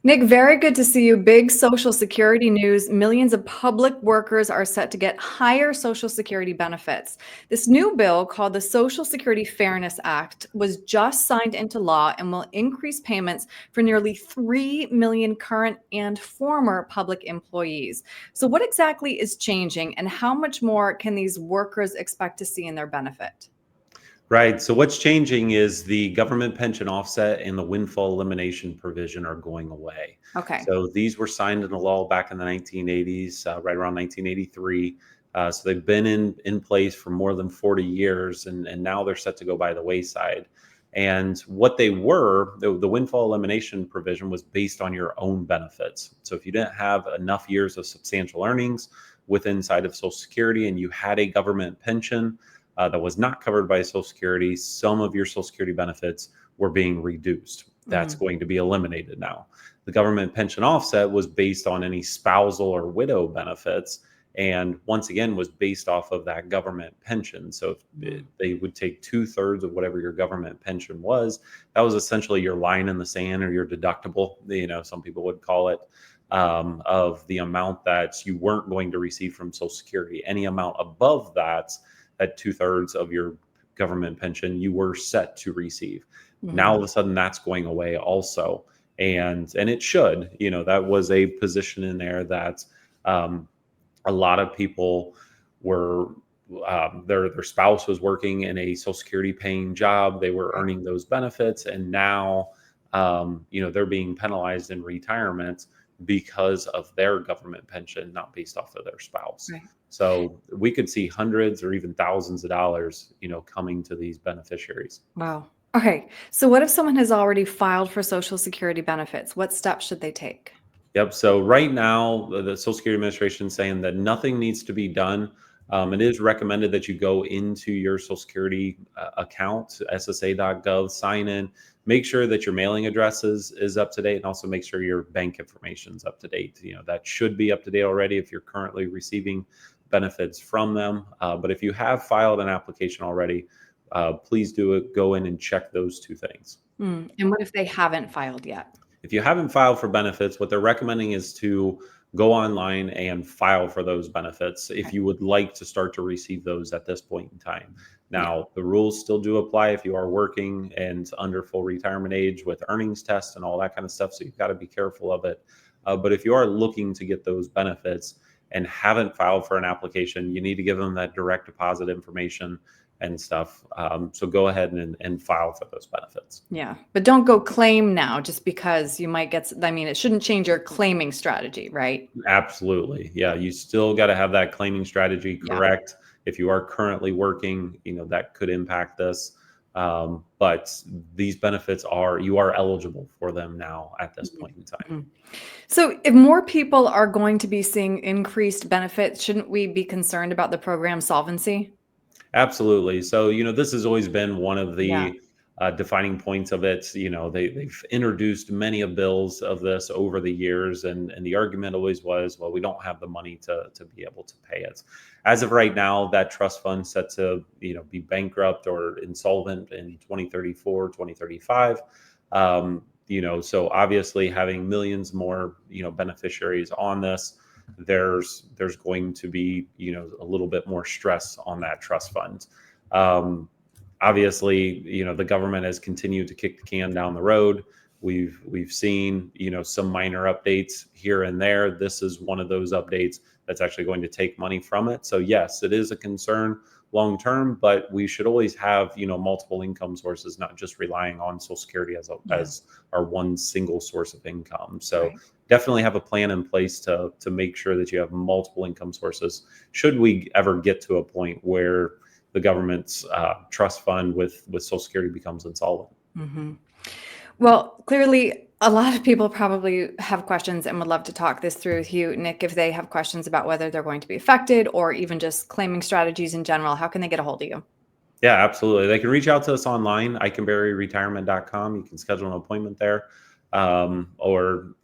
Nick, very good to see you. Big Social Security news. Millions of public workers are set to get higher Social Security benefits. This new bill, called the Social Security Fairness Act, was just signed into law and will increase payments for nearly 3 million current and former public employees. So, what exactly is changing, and how much more can these workers expect to see in their benefit? Right. So what's changing is the government pension offset and the windfall elimination provision are going away. Okay. So these were signed into law back in the 1980s, right around 1983. So they've been in place for more than 40 years, and now they're set to go by the wayside. And what they were, the windfall elimination provision was based on your own benefits. So if you didn't have enough years of substantial earnings within inside of Social Security and you had a government pension, that was not covered by Social Security, some of your Social Security benefits were being reduced. That's Mhm. going to be eliminated now. The government pension offset was based on any spousal or widow benefits, and once again was based off of that government pension. So if they would take 2/3 of whatever your government pension was, that was essentially your line in the sand or your deductible. Some people would call it. Of the amount that you weren't going to receive from Social Security. Any amount above that, at 2/3 of your government pension, you were set to receive. Now all of Mhm. a sudden that's going away also. And it should, that was a position in there that um, a lot of people were their spouse was working in a Social Security paying job. They were Right. earning those benefits, and now they're being penalized in retirement because of their government pension, not based off of their spouse. Right. So we could see hundreds or even thousands of dollars, coming to these beneficiaries. Wow. Okay. So, what if someone has already filed for Social Security benefits? What steps should they take? Yep. So right now, the Social Security Administration is saying that nothing needs to be done. It is recommended that you go into your Social Security account, SSA.gov, sign in, make sure that your mailing address is up to date, and also make sure your bank information is up to date. That should be up to date already if you're currently receiving benefits from them. But if you have filed an application already, please do it. Go in and check those two things. And what if they haven't filed yet? If you haven't filed for benefits, what they're recommending is to go online and file for those benefits if Okay. you would like to start to receive those at this point in time. Yeah. Now, the rules still do apply if you are working and under full retirement age with earnings tests and all that kind of stuff. So you've got to be careful of it. But if you are looking to get those benefits and haven't filed for an application, you need to give them that direct deposit information and stuff. So go ahead and file for those benefits. Yeah. But don't go claim now just because you might get, I mean, it shouldn't change your claiming strategy, right? Absolutely. Yeah, you still got to have that claiming strategy Yeah. correct. If you are currently working, that could impact this. But these benefits you are eligible for them now at this point in time. Mhm. So, if more people are going to be seeing increased benefits, shouldn't we be concerned about the program solvency? Absolutely. So, this has always been one of Yeah. the defining points of it. They've introduced many of bills of this over the years, and the argument always was, well, we don't have the money to be able to pay it. As of right now, that trust fund set to be bankrupt or insolvent in 2034, 2035. So obviously having millions more beneficiaries on this, there's going to be a little bit more stress on that trust fund. um, Obviously the government has continued to kick the can down the road. We've seen some minor updates here and there. This is one of those updates that's actually going to take money from it. So yes, it is a concern long term, but we should always have multiple income sources, not just relying on Social Security Yeah. as our one single source of income. So Right. definitely have a plan in place to make sure that you have multiple income sources should we ever get to a point where the government's trust fund with Social Security becomes insolvent. hmm Well, clearly, a lot of people probably have questions and would love to talk this through with you, Nick. If they have questions about whether they're going to be affected or even just claiming strategies in general, how can they get a hold of you? Yeah, absolutely. They can reach out to us online, icanberryretirement.com. You can schedule an appointment there. Or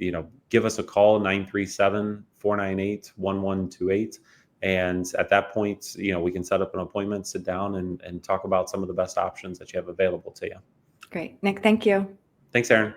give us a call, 937-498-1128. And at that point, we can set up an appointment, sit down and talk about some of the best options that you have available to you. Great. Nick, thank you. Thanks, Erin.